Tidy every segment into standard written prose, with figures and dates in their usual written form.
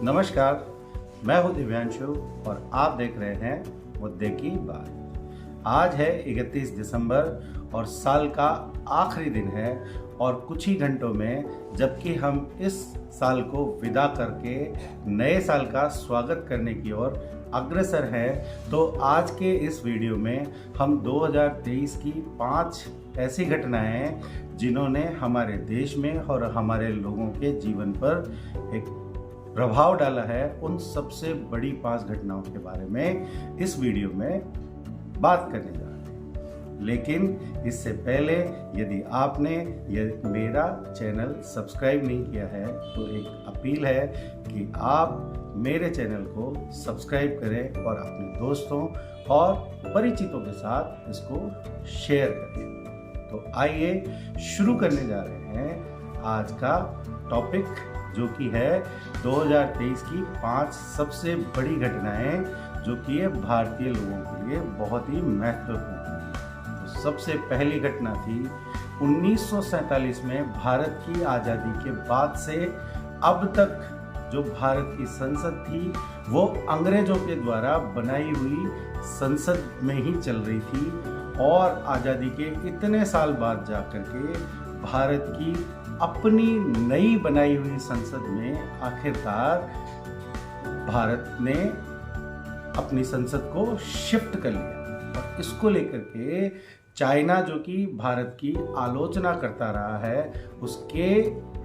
नमस्कार, मैं हूं दिव्यांशु और आप देख रहे हैं मुद्दे की बात। आज है 31 दिसंबर और साल का आखिरी दिन है और कुछ ही घंटों में जबकि हम इस साल को विदा करके नए साल का स्वागत करने की ओर अग्रसर हैं, तो आज के इस वीडियो में हम 2023 की 5 ऐसी घटनाएं जिन्होंने हमारे देश में और हमारे लोगों के जीवन पर एक प्रभाव डाला है, उन सबसे बड़ी 5 घटनाओं के बारे में इस वीडियो में बात करने जा रहे हैं। लेकिन इससे पहले यदि आपने मेरा चैनल सब्सक्राइब नहीं किया है तो एक अपील है कि आप मेरे चैनल को सब्सक्राइब करें और अपने दोस्तों और परिचितों के साथ इसको शेयर करें। तो आइए शुरू करने जा रहे हैं आज का टॉपिक, जो कि है 2023 की 5 सबसे बड़ी घटनाएं जो कि ये भारतीय लोगों के लिए बहुत ही महत्वपूर्ण है। तो सबसे पहली घटना थी 1947 में भारत की आज़ादी के बाद से अब तक जो भारत की संसद थी वो अंग्रेजों के द्वारा बनाई हुई संसद में ही चल रही थी और आज़ादी के इतने साल बाद जाकर के भारत की अपनी नई बनाई हुई संसद में आखिरकार भारत ने अपनी संसद को शिफ्ट कर लिया। और इसको लेकर के चाइना, जो कि भारत की आलोचना करता रहा है, उसके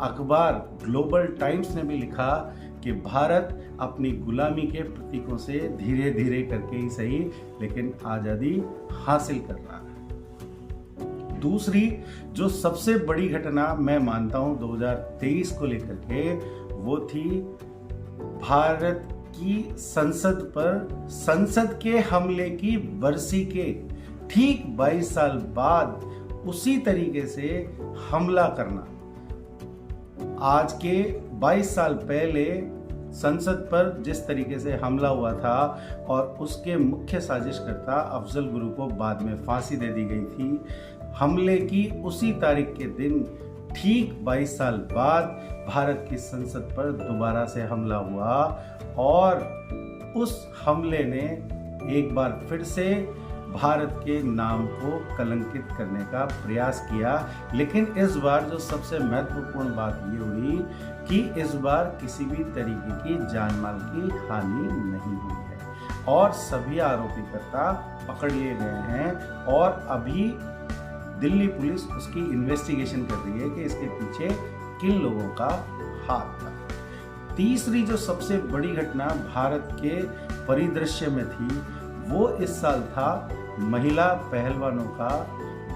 अखबार ग्लोबल टाइम्स ने भी लिखा कि भारत अपनी गुलामी के प्रतीकों से धीरे धीरे करके ही सही लेकिन आज़ादी हासिल कर रहा है। दूसरी जो सबसे बड़ी घटना मैं मानता हूं 2023 को लेकर के, वो थी भारत की संसद पर संसद के हमले की बरसी के ठीक 22 साल बाद उसी तरीके से हमला करना। आज के 22 साल पहले संसद पर जिस तरीके से हमला हुआ था और उसके मुख्य साजिशकर्ता अफजल गुरु को बाद में फांसी दे दी गई थी, हमले की उसी तारीख के दिन ठीक 22 साल बाद भारत की संसद पर दोबारा से हमला हुआ और उस हमले ने एक बार फिर से भारत के नाम को कलंकित करने का प्रयास किया। लेकिन इस बार जो सबसे महत्वपूर्ण बात ये हुई कि इस बार किसी भी तरीके की जान माल की हानि नहीं हुई है और सभी आरोपीकर्ता पकड़ लिए गए हैं और अभी दिल्ली पुलिस उसकी इन्वेस्टिगेशन कर रही है कि इसके पीछे किन लोगों का हाथ था। तीसरी जो सबसे बड़ी घटना भारत के परिदृश्य में थी वो इस साल था महिला पहलवानों का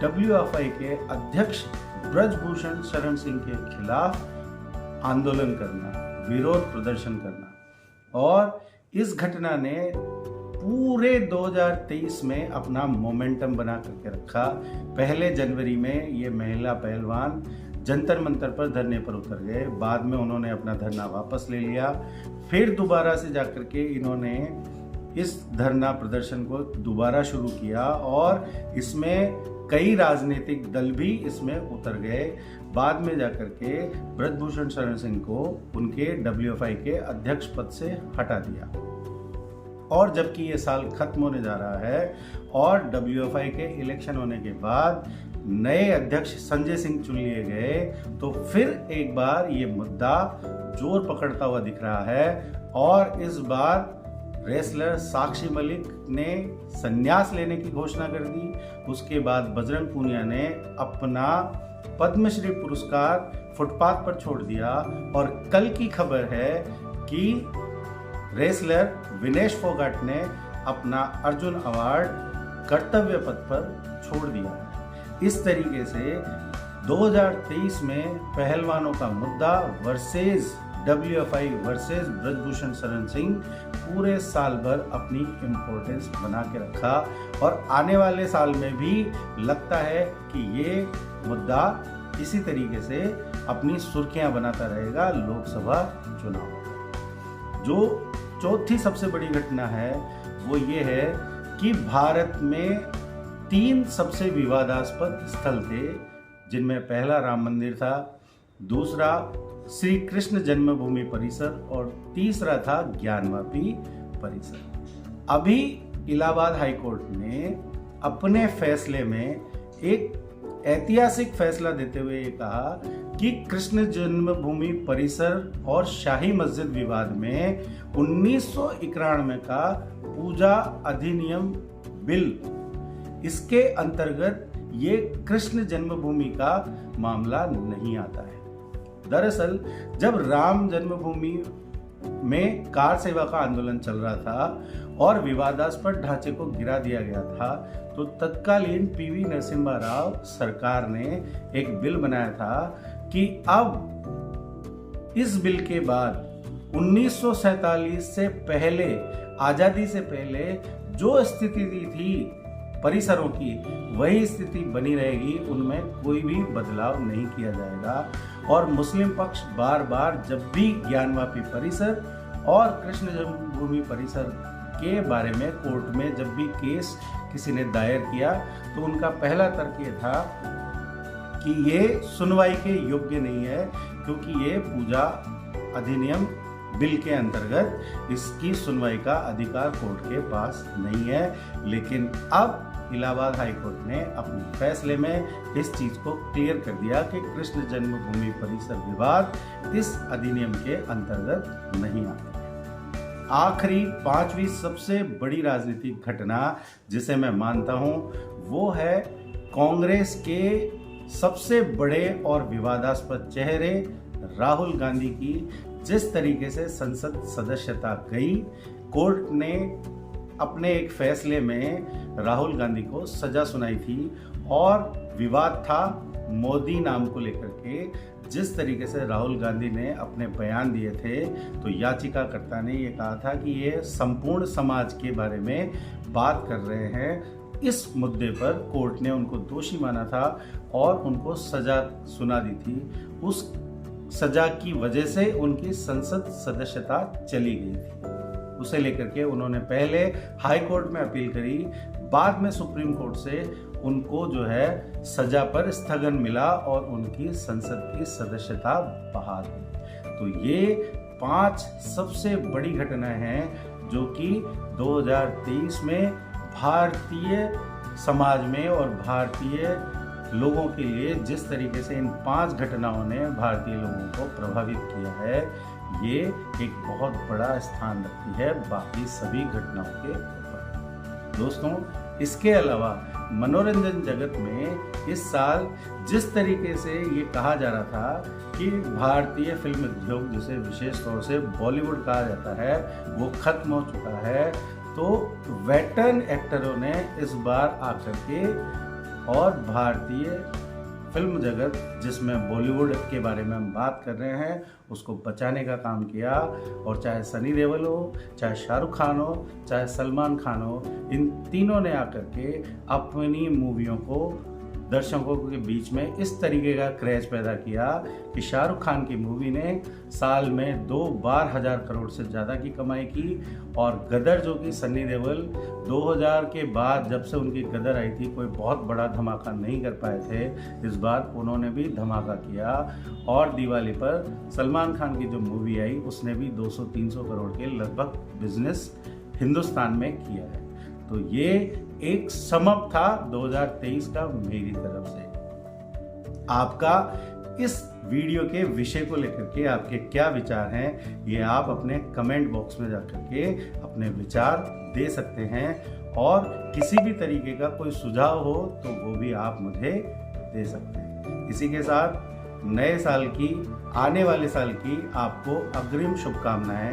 WFI के अध्यक्ष ब्रजभूषण शरण सिंह के खिलाफ आंदोलन करना, विरोध प्रदर्शन करना। और इस घटना ने पूरे 2023 में अपना मोमेंटम बना करके रखा। पहले जनवरी में ये महिला पहलवान जंतर मंतर पर धरने पर उतर गए, बाद में उन्होंने अपना धरना वापस ले लिया, फिर दोबारा से जाकर के इन्होंने इस धरना प्रदर्शन को दोबारा शुरू किया और इसमें कई राजनीतिक दल भी इसमें उतर गए। बाद में जाकर के ब्रजभूषण शरण सिंह को उनके WFI के अध्यक्ष पद से हटा दिया। और जबकि ये साल खत्म होने जा रहा है और WFI के इलेक्शन होने के बाद नए अध्यक्ष संजय सिंह चुन लिए गए, तो फिर एक बार ये मुद्दा जोर पकड़ता हुआ दिख रहा है और इस बार रेसलर साक्षी मलिक ने संन्यास लेने की घोषणा कर दी। उसके बाद बजरंग पूनिया ने अपना पद्मश्री पुरस्कार फुटपाथ पर छोड़ दिया और कल की खबर है कि रेसलर विनेश फोगाट ने अपना अर्जुन अवार्ड कर्तव्य पथ पर छोड़ दिया है। इस तरीके से 2023 में पहलवानों का मुद्दा versus WFI versus Brijbhushan Sharan Singh पूरे साल भर अपनी इम्पोर्टेंस बना के रखा और आने वाले साल में भी लगता है कि ये मुद्दा इसी तरीके से अपनी सुर्खियां बनाता रहेगा लोकसभा चुनाव। जो चौथी सबसे बड़ी घटना है वो ये है कि भारत में 3 सबसे विवादास्पद स्थल थे, जिनमें पहला राम मंदिर था, दूसरा श्री कृष्ण जन्मभूमि परिसर और तीसरा था ज्ञानवापी परिसर। अभी इलाहाबाद हाईकोर्ट ने अपने फैसले में एक ऐतिहासिक फैसला देते हुए ये कहा कि कृष्ण जन्मभूमि परिसर और शाही मस्जिद विवाद में 1991 का पूजा अधिनियम बिल, इसके अंतर्गत ये कृष्ण जन्मभूमि का मामला नहीं आता है। दरअसल जब राम जन्मभूमि में कार सेवा का आंदोलन चल रहा था और विवादास्पद ढांचे को गिरा दिया गया था, तो तत्कालीन पीवी नरसिम्हा राव सरकार ने एक बिल बनाया था कि अब इस बिल के बाद 1947 से पहले, आजादी से पहले जो स्थिति थी परिसरों की, वही स्थिति बनी रहेगी, उनमें कोई भी बदलाव नहीं किया जाएगा। और मुस्लिम पक्ष बार बार जब भी ज्ञानवापी परिसर और कृष्ण जन्मभूमि परिसर के बारे में कोर्ट में जब भी केस किसी ने दायर किया, तो उनका पहला तर्क ये था कि ये सुनवाई के योग्य नहीं है, क्योंकि ये पूजा अधिनियम बिल के अंतर्गत इसकी सुनवाई का अधिकार कोर्ट के पास नहीं है। लेकिन अब इलाहाबाद हाईकोर्ट ने अपने फैसले में इस चीज को क्लियर कर दिया कि कृष्ण जन्मभूमि परिसर विवाद इस अधिनियम के अंतर्गत नहीं आता। आखिरी पांचवी सबसे बड़ी राजनीतिक घटना जिसे मैं मानता हूं, वो है कांग्रेस के सबसे बड़े और विवादास्पद चेहरे राहुल गांधी की जिस तरीके से संसद सदस्यता गई। कोर्ट ने अपने एक फैसले में राहुल गांधी को सजा सुनाई थी और विवाद था मोदी नाम को लेकर के। जिस तरीके से राहुल गांधी ने अपने बयान दिए थे, तो याचिकाकर्ता ने ये कहा था कि ये संपूर्ण समाज के बारे में बात कर रहे हैं। इस मुद्दे पर कोर्ट ने उनको दोषी माना था और उनको सजा सुना दी थी। उस सजा की वजह से उनकी संसद सदस्यता चली गई थी। उसे लेकर के उन्होंने पहले हाई कोर्ट में अपील करी, बाद में सुप्रीम कोर्ट से उनको जो है सजा पर स्थगन मिला और उनकी संसद की सदस्यता बहाल हुई। तो ये 5 सबसे बड़ी घटनाएं हैं जो कि 2023 में भारतीय समाज में और भारतीय लोगों के लिए जिस तरीके से इन 5 घटनाओं ने भारतीय लोगों को प्रभावित किया है, ये एक बहुत बड़ा स्थान रखती है बाकी सभी घटनाओं के ऊपर। दोस्तों, इसके अलावा मनोरंजन जगत में इस साल जिस तरीके से ये कहा जा रहा था कि भारतीय फिल्म उद्योग, जिसे विशेष तौर से बॉलीवुड कहा जाता है, वो खत्म हो चुका है, तो वेटरन एक्टरों ने इस बार आकर के और भारतीय फिल्म जगत, जिसमें बॉलीवुड के बारे में हम बात कर रहे हैं, उसको बचाने का काम किया। और चाहे सनी देओल हो, चाहे शाहरुख खान हो, चाहे सलमान खान हो, इन तीनों ने आकर के अपनी मूवियों को दर्शकों के बीच में इस तरीके का क्रेज पैदा किया कि शाहरुख खान की मूवी ने साल में 2 बार 1000 करोड़ से ज़्यादा की कमाई की। और गदर, जो कि सनी देओल 2000 के बाद जब से उनकी गदर आई थी, कोई बहुत बड़ा धमाका नहीं कर पाए थे, इस बार उन्होंने भी धमाका किया। और दिवाली पर सलमान खान की जो मूवी आई, उसने भी 200-300 करोड़ के लगभग बिजनेस हिंदुस्तान में किया है। तो ये एक समअप था 2023 का मेरी तरफ से। आपका इस वीडियो के विषय को लेकर के आपके क्या विचार हैं, ये आप अपने कमेंट बॉक्स में जाकर के अपने विचार दे सकते हैं। और किसी भी तरीके का कोई सुझाव हो तो वो भी आप मुझे दे सकते हैं। इसी के साथ नए साल की, आने वाले साल की आपको अग्रिम शुभकामनाएं।